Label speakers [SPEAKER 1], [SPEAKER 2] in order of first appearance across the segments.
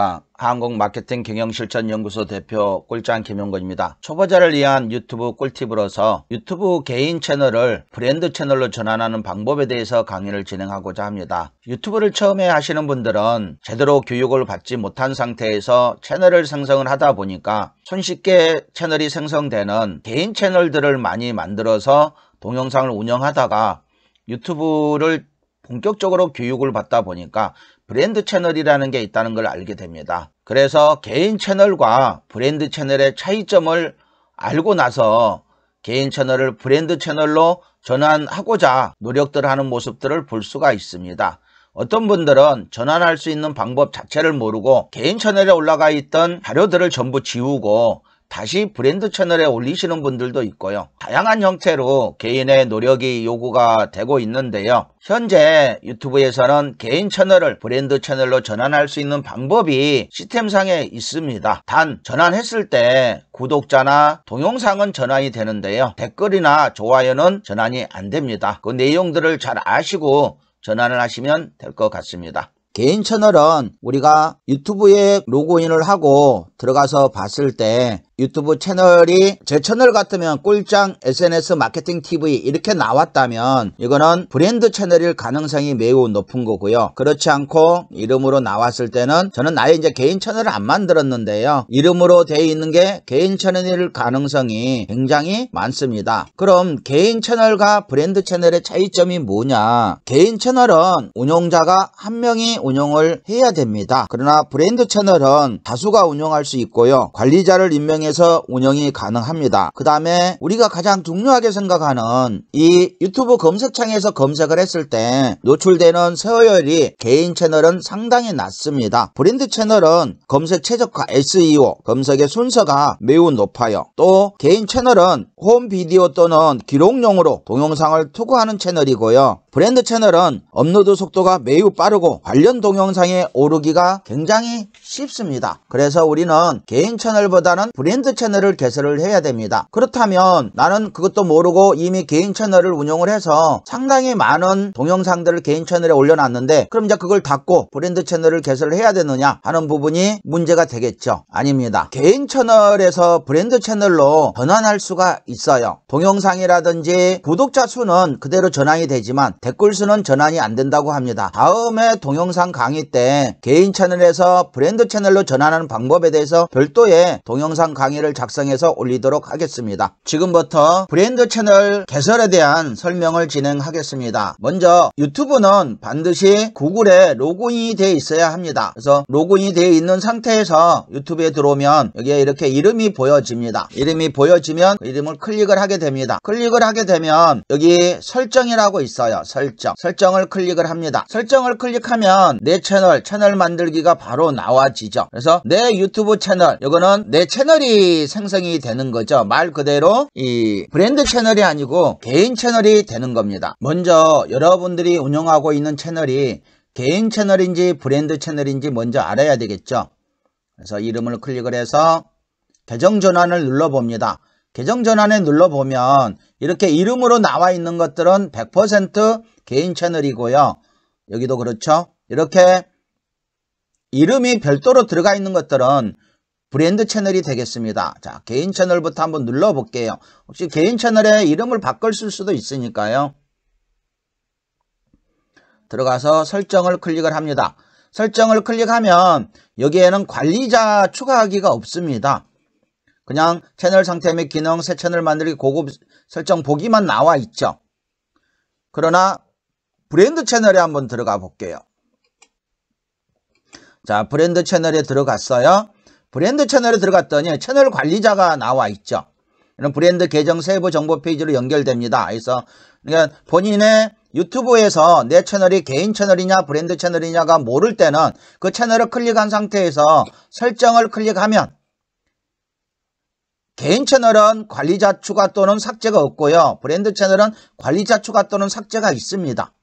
[SPEAKER 1] 안녕하십니까. 한국마케팅경영실천연구소 대표 꿀장 김용건입니다. 초보자를 위한 유튜브 꿀팁으로서 유튜브 개인 채널을 브랜드 채널로 전환하는 방법에 대해서 강의를 진행하고자 합니다. 유튜브를 처음에 하시는 분들은 제대로 교육을 받지 못한 상태에서 채널을 생성을 하다 보니까 손쉽게 채널이 생성되는 개인 채널들을 많이 만들어서 동영상을 운영하다가 유튜브를 본격적으로 교육을 받다 보니까 브랜드 채널이라는 게 있다는 걸 알게 됩니다. 그래서 개인 채널과 브랜드 채널의 차이점을 알고 나서 개인 채널을 브랜드 채널로 전환하고자 노력들 하는 모습들을 볼 수가 있습니다. 어떤 분들은 전환할 수 있는 방법 자체를 모르고 개인 채널에 올라가 있던 자료들을 전부 지우고 다시 브랜드 채널에 올리시는 분들도 있고요. 다양한 형태로 개인의 노력이 요구가 되고 있는데요. 현재 유튜브에서는 개인 채널을 브랜드 채널로 전환할 수 있는 방법이 시스템상에 있습니다. 단 전환했을 때 구독자나 동영상은 전환이 되는데요. 댓글이나 좋아요는 전환이 안 됩니다. 그 내용들을 잘 아시고 전환을 하시면 될 것 같습니다. 개인 채널은 우리가 유튜브에 로그인을 하고 들어가서 봤을 때 유튜브 채널이 제 채널 같으면 꿀장 SNS 마케팅 TV 이렇게 나왔다면 이거는 브랜드 채널일 가능성이 매우 높은 거고요. 그렇지 않고 이름으로 나왔을 때는 저는 아예 이제 개인 채널을 안 만들었는데요. 이름으로 되어 있는 게 개인 채널일 가능성이 굉장히 많습니다. 그럼 개인 채널과 브랜드 채널의 차이점이 뭐냐? 개인 채널은 운영자가 한 명이 운영을 해야 됩니다. 그러나 브랜드 채널은 다수가 운영할 수 있고요. 관리자를 임명해서 운영이 가능합니다. 그 다음에 우리가 가장 중요하게 생각하는 이 유튜브 검색창에서 검색을 했을 때 노출되는 서열이 개인 채널은 상당히 낮습니다. 브랜드 채널은 검색 최적화 SEO 검색의 순서가 매우 높아요. 또 개인 채널은 홈 비디오 또는 기록용으로 동영상을 투구하는 채널이고요. 브랜드 채널은 업로드 속도가 매우 빠르고 관련 동영상에 오르기가 굉장히 쉽습니다. 그래서 우리는 개인 채널보다는 브랜드 채널을 개설을 해야 됩니다. 그렇다면 나는 그것도 모르고 이미 개인 채널을 운영을 해서 상당히 많은 동영상들을 개인 채널에 올려놨는데 그럼 이제 그걸 닫고 브랜드 채널을 개설을 해야 되느냐 하는 부분이 문제가 되겠죠. 아닙니다. 개인 채널에서 브랜드 채널로 전환할 수가 있어요. 동영상이라든지 구독자 수는 그대로 전환이 되지만 댓글 수는 전환이 안 된다고 합니다. 다음에 동영상 강의 때 개인 채널에서 브랜드 채널로 전환하는 방법에 대해서 별도의 동영상 강의를 작성해서 올리도록 하겠습니다. 지금부터 브랜드 채널 개설에 대한 설명을 진행하겠습니다. 먼저 유튜브는 반드시 구글에 로그인이 되어 있어야 합니다. 그래서 로그인이 되어 있는 상태에서 유튜브에 들어오면 여기에 이렇게 이름이 보여집니다. 이름이 보여지면 그 이름을 클릭을 하게 됩니다. 클릭을 하게 되면 여기 설정이라고 있어요. 설정을 클릭을 합니다. 설정을 클릭하면 내 채널 만들기가 바로 나와지죠. 그래서 내 유튜브 채널, 이거는 내 채널이 생성이 되는 거죠. 말 그대로 이 브랜드 채널이 아니고 개인 채널이 되는 겁니다. 먼저 여러분들이 운영하고 있는 채널이 개인 채널인지 브랜드 채널인지 먼저 알아야 되겠죠. 그래서 이름을 클릭을 해서 계정 전환을 눌러봅니다. 계정 전환에 눌러보면 이렇게 이름으로 나와 있는 것들은 100% 개인 채널이고요. 여기도 그렇죠. 이렇게 이름이 별도로 들어가 있는 것들은 브랜드 채널이 되겠습니다. 자, 개인 채널부터 한번 눌러볼게요. 혹시 개인 채널에 이름을 바꿀 수도 있으니까요. 들어가서 설정을 클릭을 합니다. 설정을 클릭하면 여기에는 관리자 추가하기가 없습니다. 그냥 채널 상태 및 기능, 새 채널 만들기, 고급 설정 보기만 나와 있죠. 그러나 브랜드 채널에 한번 들어가 볼게요. 자, 브랜드 채널에 들어갔어요. 브랜드 채널에 들어갔더니 채널 관리자가 나와 있죠. 이런 브랜드 계정 세부 정보 페이지로 연결됩니다. 그래서 그러니까 본인의 유튜브에서 내 채널이 개인 채널이냐 브랜드 채널이냐가 모를 때는 그 채널을 클릭한 상태에서 설정을 클릭하면 개인 채널은 관리자 추가 또는 삭제가 없고요. 브랜드 채널은 관리자 추가 또는 삭제가 있습니다.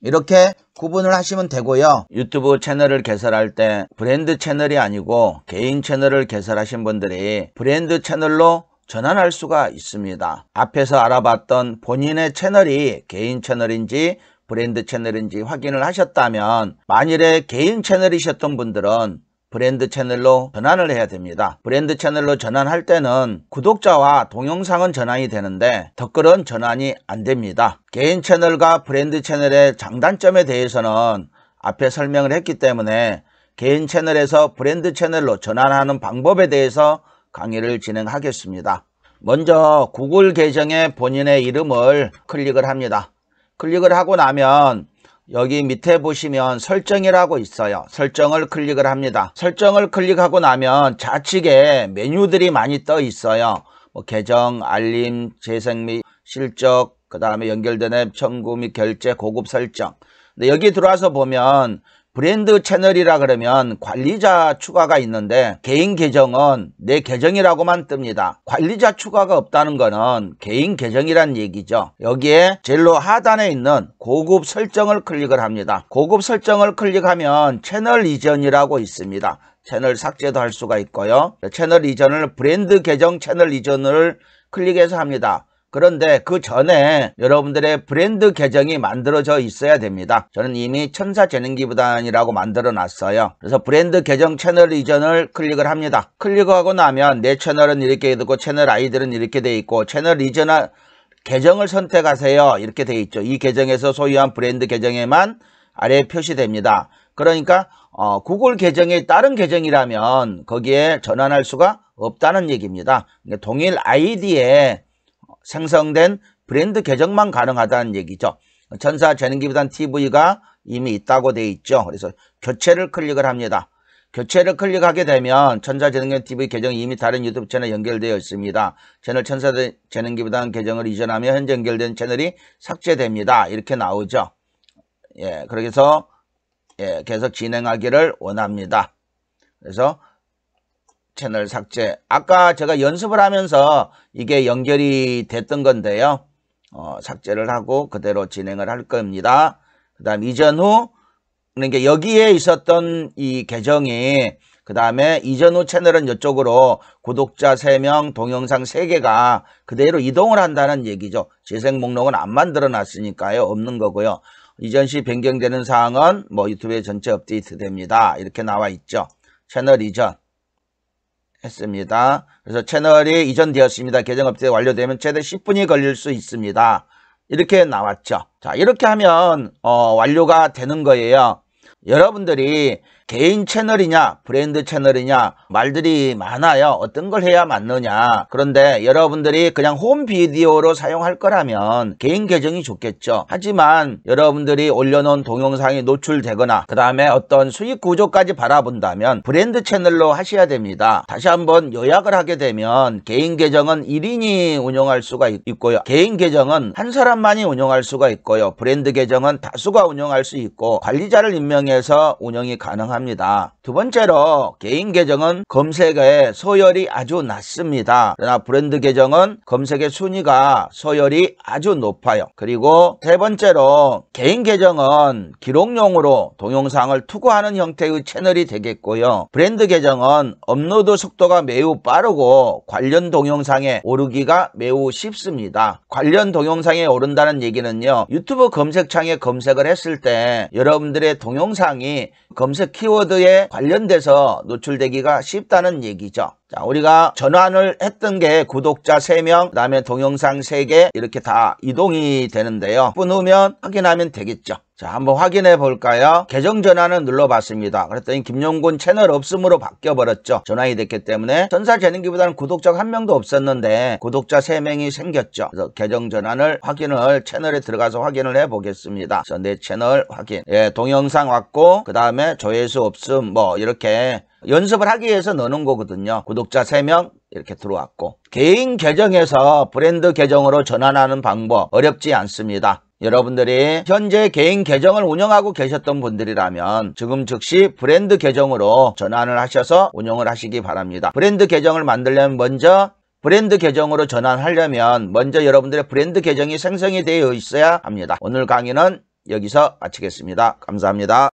[SPEAKER 1] 이렇게 구분을 하시면 되고요. 유튜브 채널을 개설할 때 브랜드 채널이 아니고 개인 채널을 개설하신 분들이 브랜드 채널로 전환할 수가 있습니다. 앞에서 알아봤던 본인의 채널이 개인 채널인지 브랜드 채널인지 확인을 하셨다면 만일에 개인 채널이셨던 분들은 브랜드 채널로 전환을 해야 됩니다. 브랜드 채널로 전환할 때는 구독자와 동영상은 전환이 되는데 댓글은 전환이 안 됩니다. 개인 채널과 브랜드 채널의 장단점에 대해서는 앞에 설명을 했기 때문에 개인 채널에서 브랜드 채널로 전환하는 방법에 대해서 강의를 진행하겠습니다. 먼저 구글 계정에 본인의 이름을 클릭을 합니다. 클릭을 하고 나면 여기 밑에 보시면 설정이라고 있어요. 설정을 클릭을 합니다. 설정을 클릭하고 나면 좌측에 메뉴들이 많이 떠 있어요. 계정, 알림, 재생 및 실적, 그 다음에 연결된 앱, 청구 및 결제, 고급 설정. 근데 여기 들어와서 보면 브랜드 채널이라 그러면 관리자 추가가 있는데 개인 계정은 내 계정이라고만 뜹니다. 관리자 추가가 없다는 거는 개인 계정이란 얘기죠. 여기에 제일 하단에 있는 고급 설정을 클릭을 합니다. 고급 설정을 클릭하면 채널 이전이라고 있습니다. 채널 삭제도 할 수가 있고요. 채널 이전을 브랜드 계정 채널 이전을 클릭해서 합니다. 그런데 그 전에 여러분들의 브랜드 계정이 만들어져 있어야 됩니다. 저는 이미 천사재능기부단이라고 만들어 놨어요. 그래서 브랜드 계정 채널 이전을 클릭을 합니다. 클릭하고 나면 내 채널은 이렇게 되고 채널 아이들은 이렇게 돼 있고 채널 이전 계정을 선택하세요 이렇게 돼 있죠. 이 계정에서 소유한 브랜드 계정에만 아래에 표시됩니다. 그러니까 구글 계정이 다른 계정이라면 거기에 전환할 수가 없다는 얘기입니다. 동일 아이디에 생성된 브랜드 계정만 가능하다는 얘기죠. 천사재능기부단 TV가 이미 있다고 돼 있죠. 그래서 교체를 클릭을 합니다. 교체를 클릭하게 되면 천사재능기부단 TV 계정이 이미 다른 유튜브 채널 연결되어 있습니다. 채널 천사재능기부단 계정을 이전하면 현재 연결된 채널이 삭제됩니다. 이렇게 나오죠. 예, 그래서 계속 진행하기를 원합니다. 그래서 채널 삭제. 아까 제가 연습을 하면서 이게 연결이 됐던 건데요. 삭제를 하고 그대로 진행을 할 겁니다. 그 다음 이전 후, 그러니까 여기에 있었던 이 계정이 그 다음에 이전 후 채널은 이쪽으로 구독자 3명, 동영상 3개가 그대로 이동을 한다는 얘기죠. 재생 목록은 안 만들어 놨으니까요. 없는 거고요. 이전 시 변경되는 사항은 유튜브에 전체 업데이트 됩니다. 이렇게 나와 있죠. 채널 이전 했습니다. 그래서 채널이 이전되었습니다. 계정 업데이트 완료되면 최대 10분이 걸릴 수 있습니다. 이렇게 나왔죠. 자, 이렇게 하면 완료가 되는 거예요. 여러분들이 개인 채널이냐 브랜드 채널이냐 말들이 많아요. 어떤 걸 해야 맞느냐. 그런데 여러분들이 그냥 홈 비디오로 사용할 거라면 개인 계정이 좋겠죠. 하지만 여러분들이 올려놓은 동영상이 노출되거나 그 다음에 어떤 수익 구조까지 바라본다면 브랜드 채널로 하셔야 됩니다. 다시 한번 요약을 하게 되면 개인 계정은 1인이 운영할 수가 있고요. 개인 계정은 한 사람만이 운영할 수가 있고요. 브랜드 계정은 다수가 운영할 수 있고 관리자를 임명해서 운영이 가능합니다. 두 번째로 개인 계정은 검색의 소열이 아주 낮습니다. 그러나 브랜드 계정은 검색의 순위가 소열이 아주 높아요. 그리고 세 번째로 개인 계정은 기록용으로 동영상을 투고하는 형태의 채널이 되겠고요. 브랜드 계정은 업로드 속도가 매우 빠르고 관련 동영상에 오르기가 매우 쉽습니다. 관련 동영상에 오른다는 얘기는요. 유튜브 검색창에 검색을 했을 때 여러분들의 동영상이 검색 키워드에 관련돼서 노출되기가 쉽다는 얘기죠. 자, 우리가 전환을 했던 게 구독자 3명, 그 다음에 동영상 3개 이렇게 다 이동이 되는데요. 10분 후면 확인하면 되겠죠. 자, 한번 확인해 볼까요? 계정 전환을 눌러봤습니다. 그랬더니 김용군 채널 없음으로 바뀌어버렸죠. 전환이 됐기 때문에 천사재능기부단은 구독자가 1명도 없었는데 구독자 3명이 생겼죠. 그래서 계정 전환을 채널에 들어가서 확인을 해 보겠습니다. 그래서 내 채널 확인. 예, 동영상 왔고 그 다음에 조회수 없음 이렇게 연습을 하기 위해서 넣는 거거든요. 구독자 3명 이렇게 들어왔고 개인 계정에서 브랜드 계정으로 전환하는 방법 어렵지 않습니다. 여러분들이 현재 개인 계정을 운영하고 계셨던 분들이라면 지금 즉시 브랜드 계정으로 전환을 하셔서 운영을 하시기 바랍니다. 브랜드 계정을 만들려면 먼저 브랜드 계정으로 전환하려면 먼저 여러분들의 브랜드 계정이 생성이 되어 있어야 합니다. 오늘 강의는 여기서 마치겠습니다. 감사합니다.